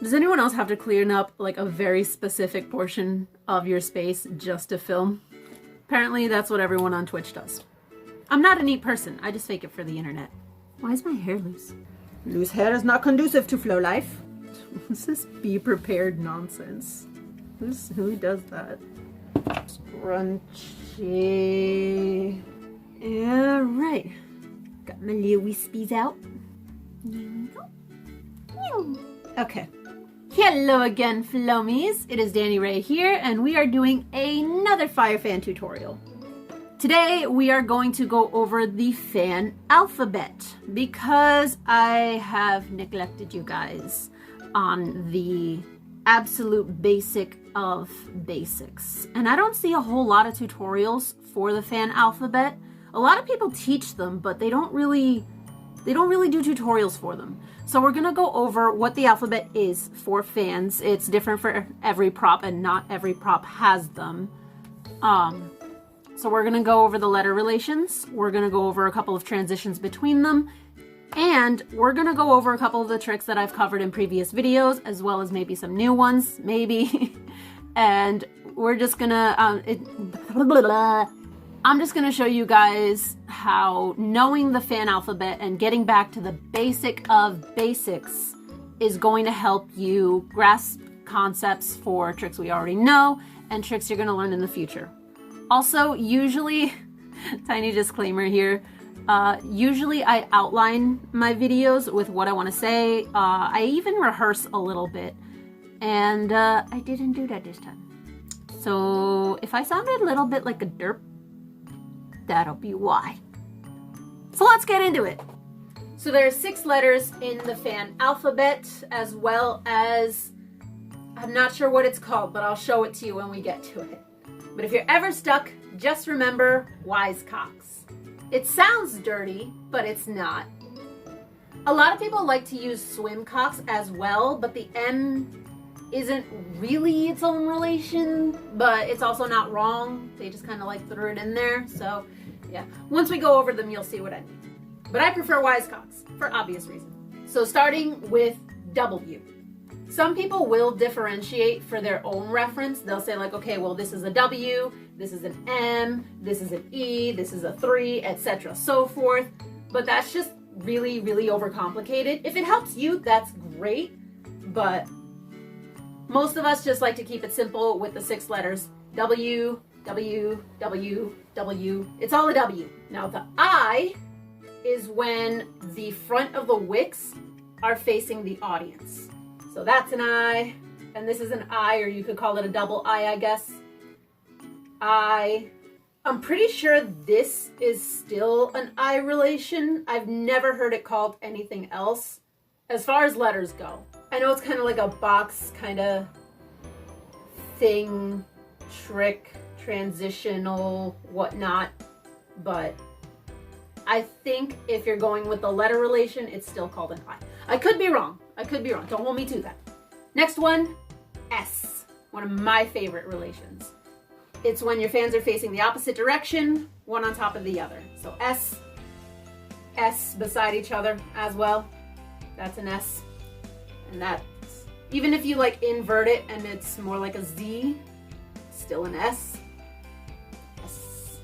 Does anyone else have to clean up like a very specific portion of your space just to film? Apparently that's what everyone on Twitch does. I'm not a neat person. I just fake it for the internet. Why is my hair loose? Loose hair is not conducive to flow life. What's this be prepared nonsense? Who does that? Scrunchy. Alright. Got my little wispies out. Okay. Hello again, Flomies. It is Dani Rei here, and we are doing another Fire Fan tutorial. Today, we are going to go over the fan alphabet because I have neglected you guys on the absolute basic of basics. And I don't see a whole lot of tutorials for the fan alphabet. A lot of people teach them, but they don't really do tutorials for them. So we're gonna go over what the alphabet is for fans. It's different for every prop and not every prop has them. So we're gonna go over the letter relations. We're gonna go over a couple of transitions between them. And we're gonna go over a couple of the tricks that I've covered in previous videos, as well as maybe some new ones, maybe. And we're just gonna, I'm just gonna show you guys how knowing the fan alphabet and getting back to the basic of basics is going to help you grasp concepts for tricks we already know and tricks you're gonna learn in the future. Also, usually, tiny disclaimer here, usually I outline my videos with what I want to say. I even rehearse a little bit, and I didn't do that this time. So if I sounded a little bit like a derp, that'll be why. So let's get into it. So there are 6 letters in the fan alphabet, as well as, I'm not sure what it's called, but I'll show it to you when we get to it. But if you're ever stuck, just remember Cogs. It sounds dirty, but it's not. A lot of people like to use swim cocks as well, but the M isn't really its own relation, but it's also not wrong. They just kind of like threw it in there. So yeah, once we go over them, you'll see what I mean. But I prefer Cogs for obvious reasons. So starting with W. Some people will differentiate for their own reference. They'll say like, okay, well, this is a W, this is an M, this is an E, this is a 3, etc. so forth. But that's just really, really overcomplicated. If it helps you, that's great. But most of us just like to keep it simple with the 6 letters. W, W, W, W. It's all a W. Now the I is when the front of the wicks are facing the audience. So that's an I, and this is an I, or you could call it a double I guess. I'm pretty sure this is still an I relation. I've never heard it called anything else as far as letters go. I know it's kind of like a box kind of thing, trick, transitional, whatnot, but I think if you're going with the letter relation, it's still called an I. I could be wrong. Don't hold me to that. Next one, S. One of my favorite relations. It's when your fans are facing the opposite direction, one on top of the other. So S, S beside each other as well. That's an S. And that's, even if you like invert it and it's more like a Z, still an S. S.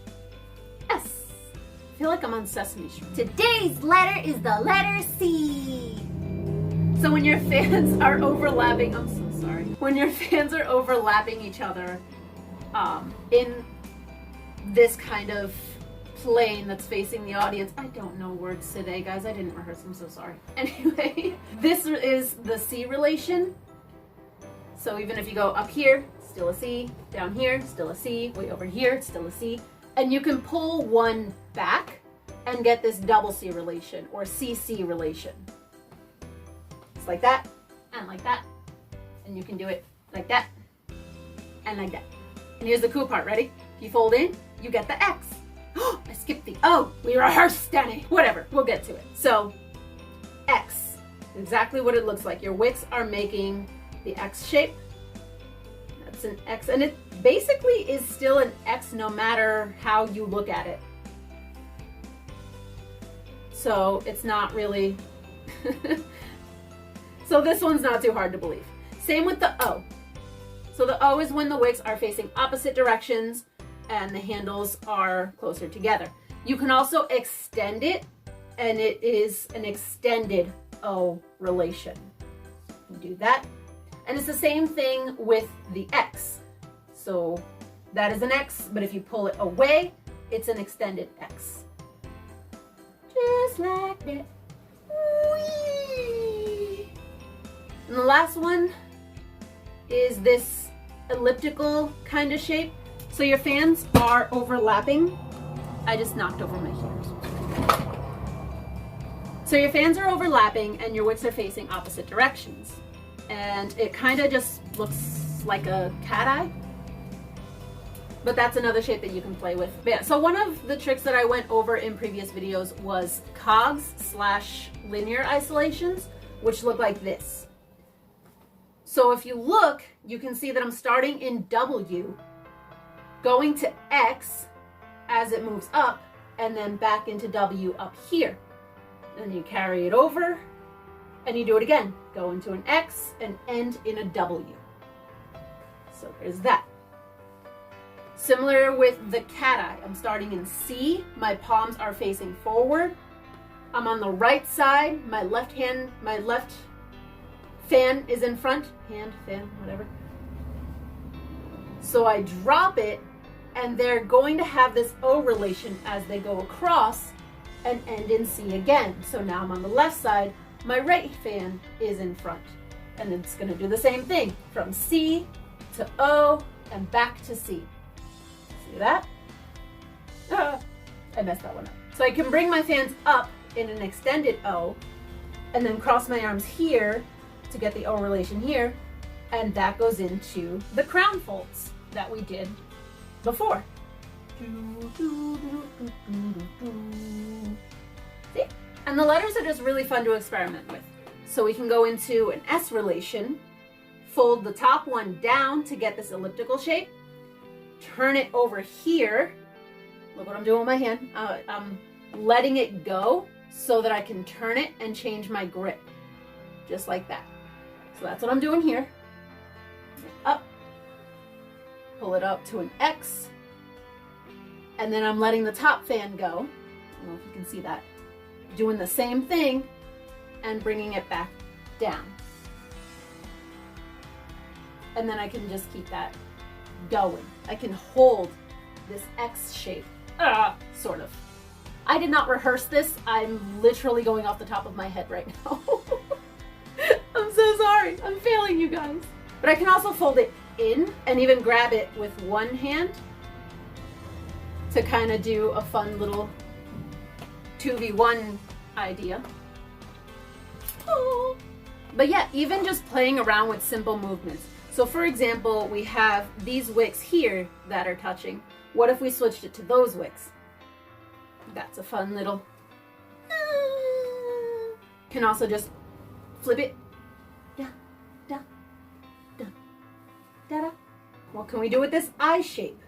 S. I feel like I'm on Sesame Street. Today's letter is the letter C. So when your fans are overlapping, I'm so sorry. When your fans are overlapping each other in this kind of plane that's facing the audience, I don't know words today, guys. I didn't rehearse, I'm so sorry. Anyway, this is the C relation. So even if you go up here, still a C, down here, still a C, way over here, still a C. And you can pull one back and get this double C relation or CC relation. It's like that, and like that, and you can do it like that, and like that. And here's the cool part, ready? If you fold in, you get the X. Oh, I skipped the O. We rehearsed, Dani. Whatever, we'll get to it. So, X, exactly what it looks like. Your wicks are making the X shape. That's an X, and it basically is still an X no matter how you look at it. So, it's not really... So this one's not too hard to believe. Same with the O. So the O is when the wicks are facing opposite directions and the handles are closer together. You can also extend it, and it is an extended O relation. You can do that. And it's the same thing with the X. So that is an X, but if you pull it away, it's an extended X. Just like that. Whee! And the last one is this elliptical kind of shape. So your fans are overlapping. I just knocked over my hairs. So your fans are overlapping and your wicks are facing opposite directions. And it kind of just looks like a cat eye. But that's another shape that you can play with. But yeah, so one of the tricks that I went over in previous videos was Cogs/linear isolations, which look like this. So if you look, you can see that I'm starting in W, going to X as it moves up, and then back into W up here. Then you carry it over, and you do it again. Go into an X and end in a W. So there's that. Similar with the cat eye. I'm starting in C. My palms are facing forward. I'm on the right side. My left fan is in front. Hand, fan, whatever. So I drop it, and they're going to have this O relation as they go across and end in C again. So now I'm on the left side. My right fan is in front. And it's going to do the same thing from C to O and back to C. See that? I messed that one up. So I can bring my fans up in an extended O and then cross my arms here to get the O relation here, and that goes into the crown folds that we did before. See? And the letters are just really fun to experiment with. So we can go into an S relation, fold the top one down to get this elliptical shape, turn it over here. Look what I'm doing with my hand. I'm letting it go so that I can turn it and change my grip. Just like that. So that's what I'm doing here. Up. Pull it up to an X. And then I'm letting the top fan go. I don't know if you can see that. Doing the same thing and bringing it back down. And then I can just keep that going. I can hold this X shape, sort of. I did not rehearse this. I'm literally going off the top of my head right now. I'm so sorry. I'm failing you guys. But I can also fold it in and even grab it with one hand to kind of do a fun little 2v1 idea. Oh. But yeah, even just playing around with simple movements. So for example, we have these wicks here that are touching. What if we switched it to those wicks? That's a fun little... Can also just flip it. Da, da, da, da, da. What can we do with this eye shape?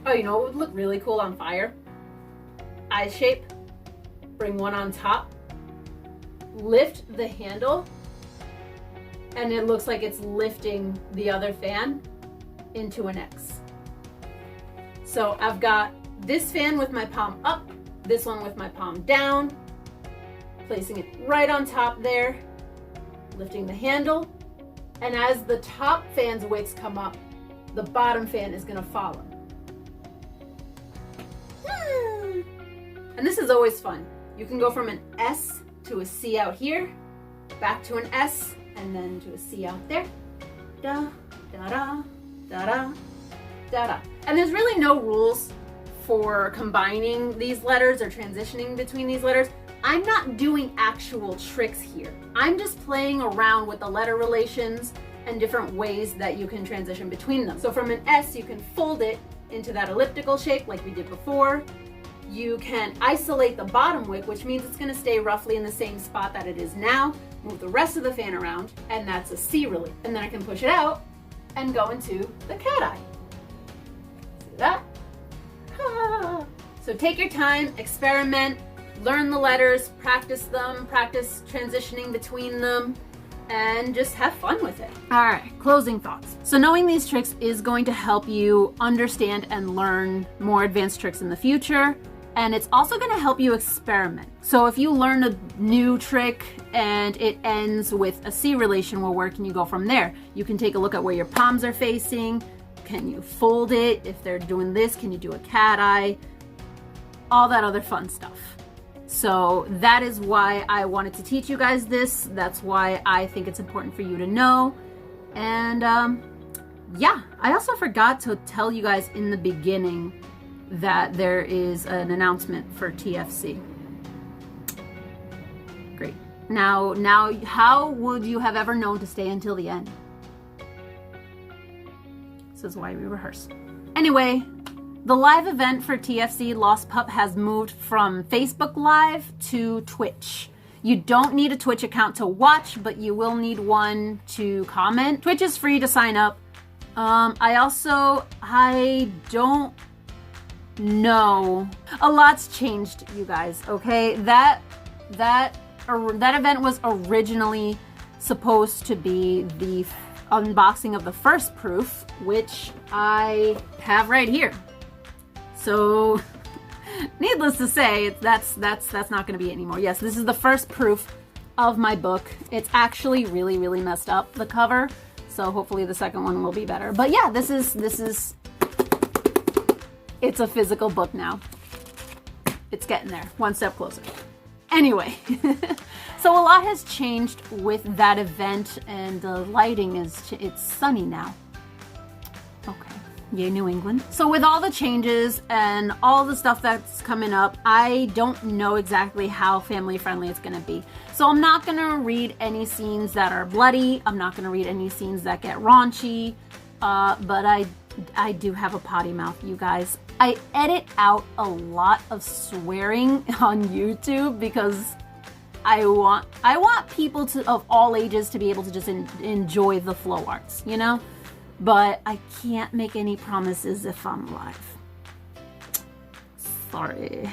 Oh, you know what would look really cool on fire? Eye shape, bring one on top, lift the handle, and it looks like it's lifting the other fan into an X. So I've got this fan with my palm up, this one with my palm down, placing it right on top there, lifting the handle, and as the top fan's wicks come up, the bottom fan is going to follow. And this is always fun. You can go from an S to a C out here, back to an S, and then to a C out there. Da, da, da, da, da, da, da. And there's really no rules for combining these letters or transitioning between these letters. I'm not doing actual tricks here. I'm just playing around with the letter relations and different ways that you can transition between them. So from an S, you can fold it into that elliptical shape like we did before. You can isolate the bottom wick, which means it's going to stay roughly in the same spot that it is now. Move the rest of the fan around, and that's a C really. And then I can push it out and go into the cat eye. See that? So take your time, experiment, learn the letters, practice them, practice transitioning between them, and just have fun with it. All right, closing thoughts. So knowing these tricks is going to help you understand and learn more advanced tricks in the future. And it's also going to help you experiment. So if you learn a new trick and it ends with a C relation, well, where can you go from there? You can take a look at where your palms are facing. Can you fold it? If they're doing this, can you do a cat eye? All that other fun stuff. So that is why I wanted to teach you guys this. That's why I think it's important for you to know. And yeah, I also forgot to tell you guys in the beginning that there is an announcement for TFC. Great. Now, how would you have ever known to stay until the end? This is why we rehearse. Anyway, the live event for TFC Lost Pup has moved from Facebook Live to Twitch. You don't need a Twitch account to watch, but you will need one to comment. Twitch is free to sign up. I don't know. A lot's changed, you guys, okay? That event was originally supposed to be the unboxing of the first proof, which I have right here. So, needless to say, that's not going to be it anymore. Yes, this is the first proof of my book. It's actually really, really messed up, the cover. So hopefully the second one will be better. But yeah, this is it's a physical book now. It's getting there, one step closer. Anyway, so a lot has changed with that event, and the lighting it's sunny now. Okay. Yay, New England. So with all the changes and all the stuff that's coming up, I don't know exactly how family friendly it's gonna be. So I'm not gonna read any scenes that are bloody. I'm not gonna read any scenes that get raunchy. But I do have a potty mouth, you guys. I edit out a lot of swearing on YouTube because I want people of all ages to be able to just enjoy the flow arts, you know? But I can't make any promises if I'm live. Sorry.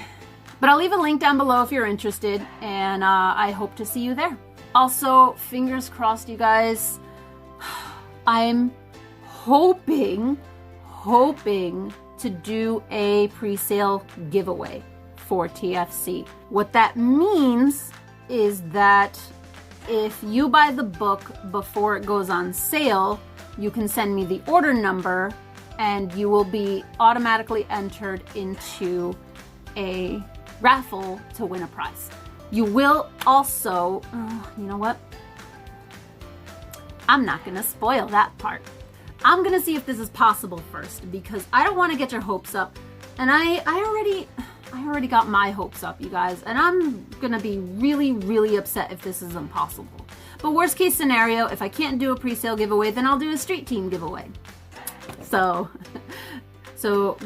But I'll leave a link down below if you're interested, and I hope to see you there. Also, fingers crossed, you guys. I'm hoping to do a pre-sale giveaway for TFC. What that means is that if you buy the book before it goes on sale, you can send me the order number and you will be automatically entered into a raffle to win a prize. You will also, you know what? I'm not gonna spoil that part. I'm gonna see if this is possible first because I don't want to get your hopes up, and I already got my hopes up, you guys, and I'm gonna be really, really upset if this is impossible. But worst case scenario, if I can't do a pre-sale giveaway, then I'll do a street team giveaway. So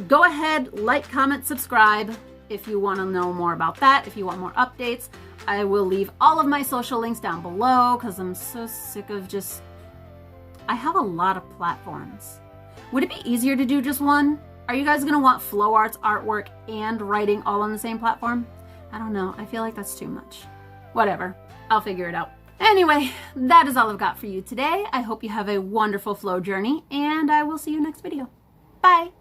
go ahead, like, comment, subscribe if you want to know more about that. If you want more updates, I will leave all of my social links down below because I'm so sick of I have a lot of platforms. Would it be easier to do just one? Are you guys gonna want flow arts, artwork, and writing all on the same platform? I don't know. I feel like that's too much. Whatever. I'll figure it out. Anyway, that is all I've got for you today. I hope you have a wonderful flow journey, and I will see you next video. Bye!